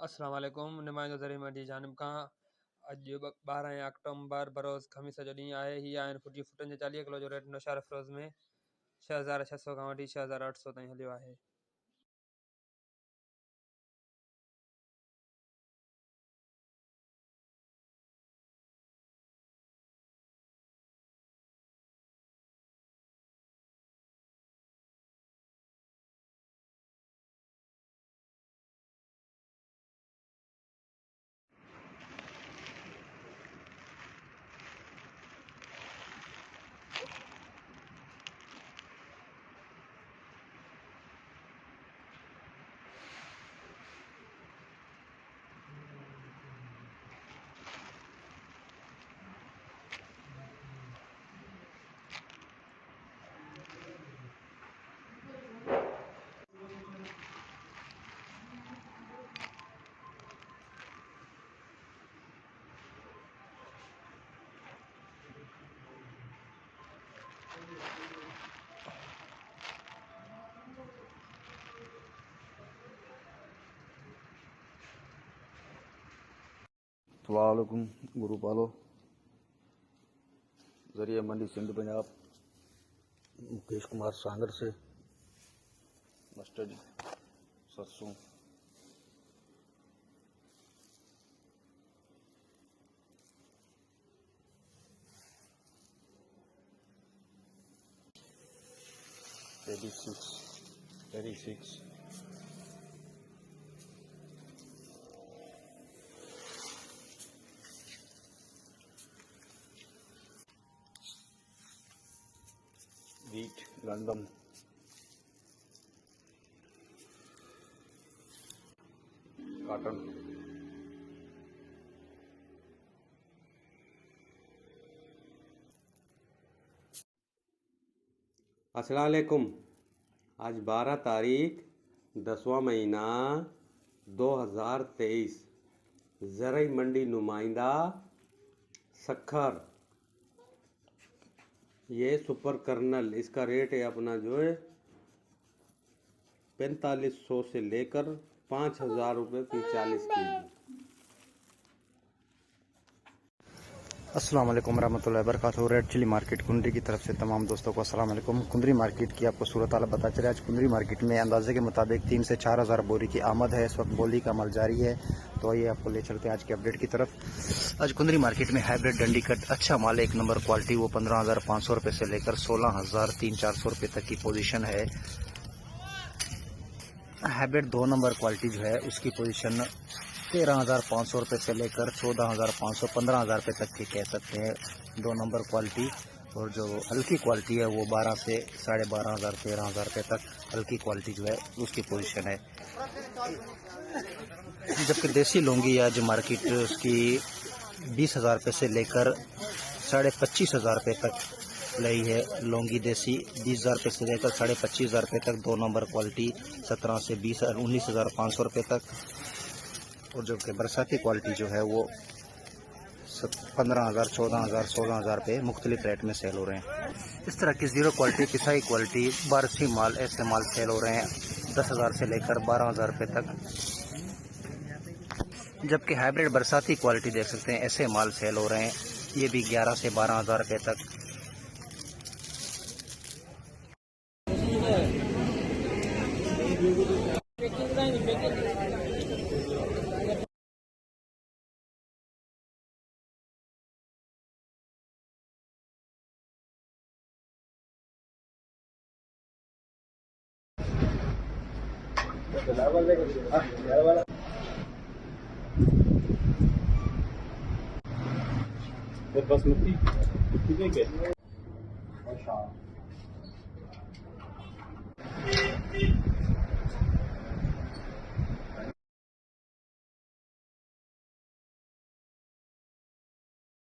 अस्सलाम वालेकुम। नुमाइंदो ज़रिए मंडी जानिब खां अॼु 12 अक्टूबर बरोज़ ख़मीस जो ॾींहुं आहे। हीअ आहिनि फुटनि जो 40 किलो जो रेट नौशहर अफरोज़ में 6600 खां वठी 6800 ताईं हलियो आहे। वालेकुम गुरु पालो जरिए मंडी सिंध पंजाब मुकेश कुमार सांगर से मस्टर्ड सरसों eighty six wheat London cotton अस्सलाम वालेकुम। आज 12 तारीख 10वां महीना 2023 ज़रई मंडी नुमाइंदा सखर। ये सुपर कर्नल इसका रेट है अपना जो है 4500 से लेकर 5000 रुपये की 40 केजी। अस्सलाम वालेकुम रहमतुल्लाहि वबरकातुहू। रेड चिली मार्केट कुंदरी की तरफ से तमाम दोस्तों को अस्सलाम वालेकुम। कुंदरी मार्केट की आपको सूरत हाल पता चले। आज कुंदरी मार्केट में अंदाजे के मुताबिक 3 से 4000 बोरी की आमद है। इस वक्त बोली का अमल जारी है, तो ये आपको ले चलते हैं आज के अपडेट की तरफ। आज कुंदरी मार्केट में हाइब्रिड डंडी कट अच्छा माल एक नंबर क्वालिटी वो 15500 रुपये से लेकर 16300-400 रुपये तक की पोजीशन है। हाइब्रिड 2 नंबर क्वालिटी जो है उसकी पोजीशन 13500 रुपये से लेकर 14500 15000 रुपये तक की कह सकते हैं 2 नंबर क्वालिटी। और जो हल्की क्वालिटी है वो 12 से 12500 13000 रुपये तक हल्की क्वालिटी जो है उसकी पोजीशन है। जबकि देसी लौंगी आज मार्केट उसकी 20000 रुपये से लेकर 25000 रुपये तक लई है। लौंगी देसी 20000 रुपये से लेकर 25000 रुपये तक 2 नंबर क्वालिटी 17 से 19500 रुपये तक। और जो कि बरसाती क्वालिटी जो है वो 15000 14000 16000 रुपये मुख्तलिफ रेट में सेल हो रहे हैं। इस तरह की जीरो क्वालिटी पिसाई क्वालिटी बारसी माल ऐसे माल सेल हो रहे हैं 10000 से लेकर 12000 रुपये तक। जबकि हाइब्रिड बरसाती क्वालिटी देख सकते हैं ऐसे माल सेल हो रहे हैं, ये भी 11 से 12000 रुपये तक। बासमती कितने के?